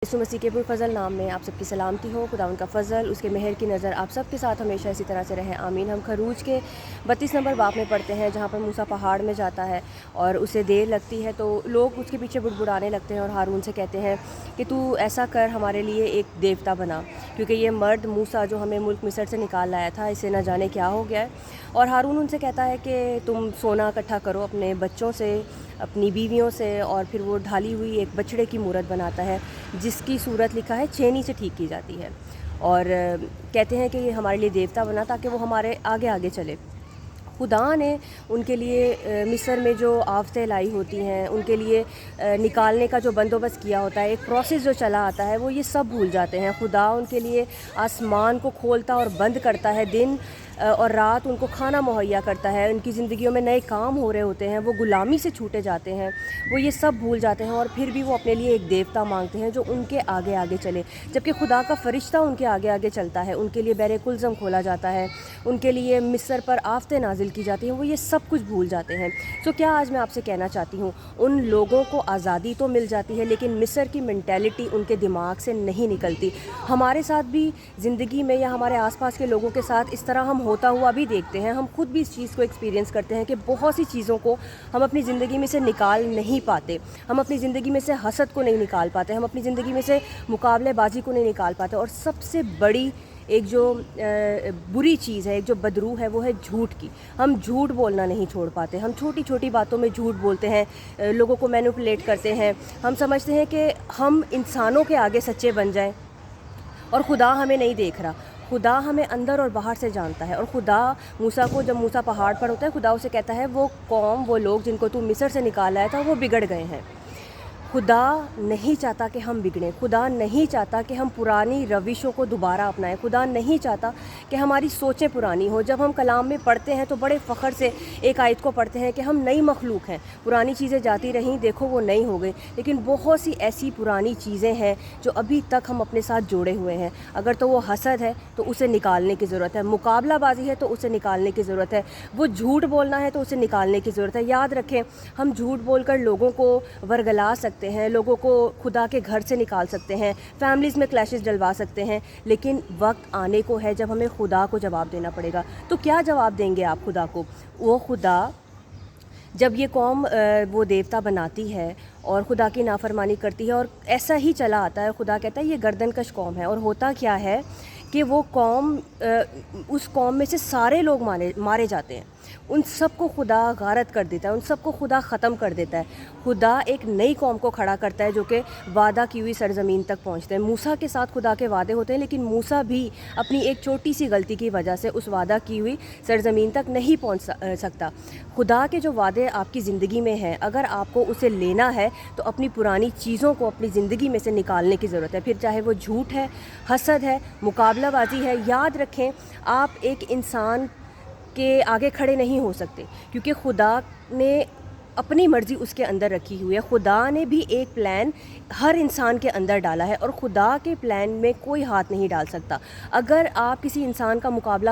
یسوع مسیح کے پرفضل نام میں آپ سب کی سلامتی ہو. خدا ان کا فضل، اس کے مہر کی نظر آپ سب کے ساتھ ہمیشہ اسی طرح سے رہے، آمین. ہم خروج کے 32 نمبر باب میں پڑھتے ہیں جہاں پر موسیٰ پہاڑ میں جاتا ہے اور اسے دیر لگتی ہے تو لوگ اس کے پیچھے بڑبڑانے لگتے ہیں اور ہارون سے کہتے ہیں کہ تو ایسا کر، ہمارے لیے ایک دیوتا بنا، کیونکہ یہ مرد موسیٰ جو ہمیں ملک مصر سے نکال لایا تھا اسے نہ جانے کیا ہو گیا ہے. اور ہارون ان سے کہتا ہے کہ تم سونا اکٹھا کرو اپنے بچوں سے، اپنی بیویوں سے، اور پھر وہ ڈھالی ہوئی ایک بچڑے کی مورت بناتا ہے جس کی صورت لکھا ہے چھینی سے ٹھیک کی جاتی ہے، اور کہتے ہیں کہ یہ ہمارے لیے دیوتا بنا تاکہ وہ ہمارے آگے آگے چلے. خدا نے ان کے لیے مصر میں جو آفتیں لائی ہوتی ہیں، ان کے لیے نکالنے کا جو بندوبست کیا ہوتا ہے، ایک پروسیس جو چلا آتا ہے، وہ یہ سب بھول جاتے ہیں. خدا ان کے لیے آسمان کو کھولتا اور بند کرتا ہے، دن اور رات ان کو کھانا مہیا کرتا ہے، ان کی زندگیوں میں نئے کام ہو رہے ہوتے ہیں، وہ غلامی سے چھوٹے جاتے ہیں، وہ یہ سب بھول جاتے ہیں، اور پھر بھی وہ اپنے لیے ایک دیوتا مانگتے ہیں جو ان کے آگے آگے چلے. جبکہ خدا کا فرشتہ ان کے آگے آگے چلتا ہے، ان کے لیے بحر کلزم کھولا جاتا ہے، ان کے لیے مصر پر آفتیں نازل کی جاتی ہیں، وہ یہ سب کچھ بھول جاتے ہیں. تو کیا آج میں آپ سے کہنا چاہتی ہوں، ان لوگوں کو آزادی تو مل جاتی ہے لیکن مصر کی مینٹیلٹی ان کے دماغ سے نہیں نکلتی. ہمارے ساتھ بھی زندگی میں یا ہمارے آس پاس کے لوگوں کے ساتھ اس طرح ہم ہوتا ہوا بھی دیکھتے ہیں. ہم خود بھی اس چیز کو ایکسپیرینس کرتے ہیں کہ بہت سی چیزوں کو ہم اپنی زندگی میں سے نکال نہیں پاتے، ہم اپنی زندگی میں سے حسد کو نہیں نکال پاتے، ہم اپنی زندگی میں سے مقابلے بازی کو نہیں نکال پاتے، اور سب سے بڑی ایک جو بری چیز ہے، ایک جو بدروح ہے، وہ ہے جھوٹ کی. ہم جھوٹ بولنا نہیں چھوڑ پاتے، ہم چھوٹی چھوٹی باتوں میں جھوٹ بولتے ہیں، لوگوں کو مینیپولیٹ کرتے ہیں. ہم سمجھتے ہیں کہ ہم انسانوں کے آگے سچے بن جائیں، اور خدا ہمیں نہیں دیکھ رہا. خدا ہمیں اندر اور باہر سے جانتا ہے، اور خدا موسیٰ کو، جب موسیٰ پہاڑ پر ہوتا ہے، خدا اسے کہتا ہے وہ قوم، وہ لوگ جن کو تو مصر سے نکال آیا تھا، وہ بگڑ گئے ہیں. خدا نہیں چاہتا کہ ہم بگڑیں، خدا نہیں چاہتا کہ ہم پرانی روشوں کو دوبارہ اپنائیں، خدا نہیں چاہتا کہ ہماری سوچیں پرانی ہوں. جب ہم کلام میں پڑھتے ہیں تو بڑے فخر سے ایک آیت کو پڑھتے ہیں کہ ہم نئی مخلوق ہیں، پرانی چیزیں جاتی رہیں، دیکھو وہ نئی ہو گئی. لیکن بہت سی ایسی پرانی چیزیں ہیں جو ابھی تک ہم اپنے ساتھ جوڑے ہوئے ہیں. اگر تو وہ حسد ہے تو اسے نکالنے کی ضرورت ہے، مقابلہ بازی ہے تو اسے نکالنے کی ضرورت ہے، وہ جھوٹ بولنا ہے تو اسے نکالنے کی ضرورت ہے. یاد رکھیں، ہم جھوٹ بول کر لوگوں کو ورگلا سکتے ہیں، لوگوں کو خدا کے گھر سے نکال سکتے ہیں، فیملیز میں کلیشز ڈلوا سکتے ہیں، لیکن وقت آنے کو ہے جب ہمیں خدا کو جواب دینا پڑے گا. تو کیا جواب دیں گے آپ خدا کو؟ وہ خدا جب یہ قوم وہ دیوتا بناتی ہے اور خدا کی نافرمانی کرتی ہے، اور ایسا ہی چلا آتا ہے، خدا کہتا ہے یہ گردن کش قوم ہے. اور ہوتا کیا ہے کہ وہ قوم، اس قوم میں سے سارے لوگ مارے جاتے ہیں، ان سب کو خدا غارت کر دیتا ہے، ان سب کو خدا ختم کر دیتا ہے. خدا ایک نئی قوم کو کھڑا کرتا ہے جو کہ وعدہ کی ہوئی سرزمین تک پہنچتے ہیں. موسیٰ کے ساتھ خدا کے وعدے ہوتے ہیں، لیکن موسیٰ بھی اپنی ایک چھوٹی سی غلطی کی وجہ سے اس وعدہ کی ہوئی سرزمین تک نہیں پہنچ سکتا. خدا کے جو وعدے آپ کی زندگی میں ہیں، اگر آپ کو اسے لینا ہے تو اپنی پرانی چیزوں کو اپنی زندگی میں سے نکالنے کی ضرورت ہے، پھر چاہے وہ جھوٹ ہے، حسد ہے، مقابلہ بازی ہے. یاد رکھیں، آپ ایک انسان کے آگے کھڑے نہیں ہو سکتے، کیونکہ خدا نے اپنی مرضی اس کے اندر رکھی ہوئی ہے. خدا نے بھی ایک پلان ہر انسان کے اندر ڈالا ہے، اور خدا کے پلان میں کوئی ہاتھ نہیں ڈال سکتا. اگر آپ کسی انسان کا مقابلہ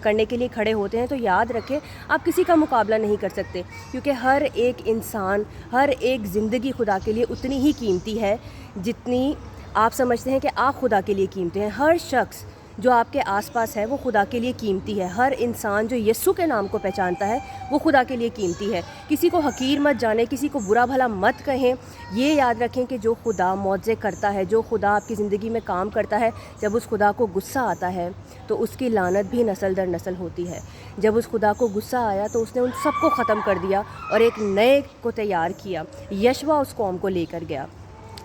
کرنے کے لیے کھڑے ہوتے ہیں تو یاد رکھیں آپ کسی کا مقابلہ نہیں کر سکتے، کیونکہ ہر ایک انسان، ہر ایک زندگی خدا کے لیے اتنی ہی قیمتی ہے جتنی آپ سمجھتے ہیں کہ آپ خدا کے لیے قیمتی ہیں. ہر شخص جو آپ کے آس پاس ہے وہ خدا کے لیے قیمتی ہے. ہر انسان جو یسوع کے نام کو پہچانتا ہے وہ خدا کے لیے قیمتی ہے. کسی کو حقیر مت جانیں، کسی کو برا بھلا مت کہیں. یہ یاد رکھیں کہ جو خدا معجزے کرتا ہے، جو خدا آپ کی زندگی میں کام کرتا ہے، جب اس خدا کو غصہ آتا ہے تو اس کی لعنت بھی نسل در نسل ہوتی ہے. جب اس خدا کو غصہ آیا تو اس نے ان سب کو ختم کر دیا اور ایک نئے کو تیار کیا. یشوع اس قوم کو لے کر گیا.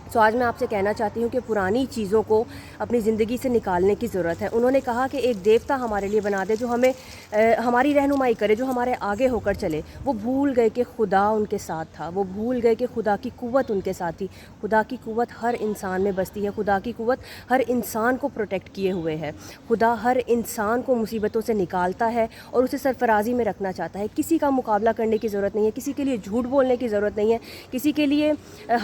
تو آج میں آپ سے کہنا چاہتی ہوں کہ پرانی چیزوں کو اپنی زندگی سے نکالنے کی ضرورت ہے. انہوں نے کہا کہ ایک دیوتا ہمارے لیے بنا دے جو ہمیں ہماری رہنمائی کرے، جو ہمارے آگے ہو کر چلے. وہ بھول گئے کہ خدا ان کے ساتھ تھا، وہ بھول گئے کہ خدا کی قوت ان کے ساتھ تھی. خدا کی قوت ہر انسان میں بستی ہے، خدا کی قوت ہر انسان کو پروٹیکٹ کیے ہوئے ہے. خدا ہر انسان کو مصیبتوں سے نکالتا ہے اور اسے سرفرازی میں رکھنا چاہتا ہے. کسی کا مقابلہ کرنے کی ضرورت نہیں ہے، کسی کے لیے جھوٹ بولنے کی ضرورت نہیں ہے، کسی کے لیے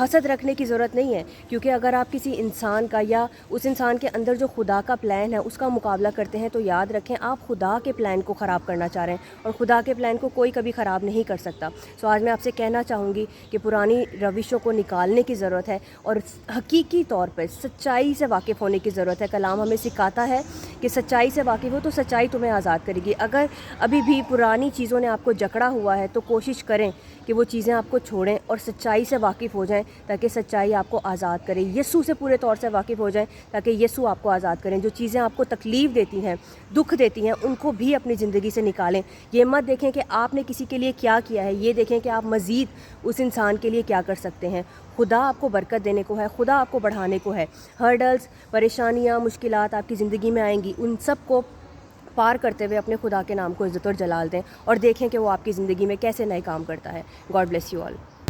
حسد رکھنے کی ضرورت نہیں ہے. ہیں، کیونکہ اگر آپ کسی انسان کا یا اس انسان کے اندر جو خدا کا پلان ہے اس کا مقابلہ کرتے ہیں تو یاد رکھیں آپ خدا کے پلان کو خراب کرنا چاہ رہے ہیں، اور خدا کے پلان کو کوئی کبھی خراب نہیں کر سکتا۔ سو آج میں آپ سے کہنا چاہوں گی کہ پرانی روشوں کو نکالنے کی ضرورت ہے اور حقیقی طور پر سچائی سے واقف ہونے کی ضرورت ہے۔ کلام ہمیں سکھاتا ہے کہ سچائی سے واقف ہو تو سچائی تمہیں آزاد کرے گی۔ اگر ابھی بھی پرانی چیزوں نے آپ کو جکڑا ہوا ہے تو کوشش کریں کہ وہ چیزیں آپ کو چھوڑیں اور سچائی سے واقف ہو جائیں تاکہ سچائی آپ کو آزاد کرے۔ یسوع سے پورے طور سے واقف ہو جائیں تاکہ یسوع آپ کو آزاد کریں۔ جو چیزیں آپ کو تکلیف دیتی ہیں، دکھ دیتی ہیں، ان کو بھی اپنی زندگی سے نکالیں۔ یہ مت دیکھیں کہ آپ نے کسی کے لیے کیا کیا ہے، یہ دیکھیں کہ آپ مزید اس انسان کے لیے کیا کر سکتے ہیں۔ خدا آپ کو برکت دینے کو ہے، خدا آپ کو بڑھانے کو ہے۔ ہرڈلز، پریشانیاں، مشکلات آپ کی زندگی میں آئیں گی، ان سب کو پار کرتے ہوئے اپنے خدا کے نام کو عزت اور جلال دیں اور دیکھیں کہ وہ آپ کی زندگی میں کیسے نئے کام کرتا ہے۔ God bless you all.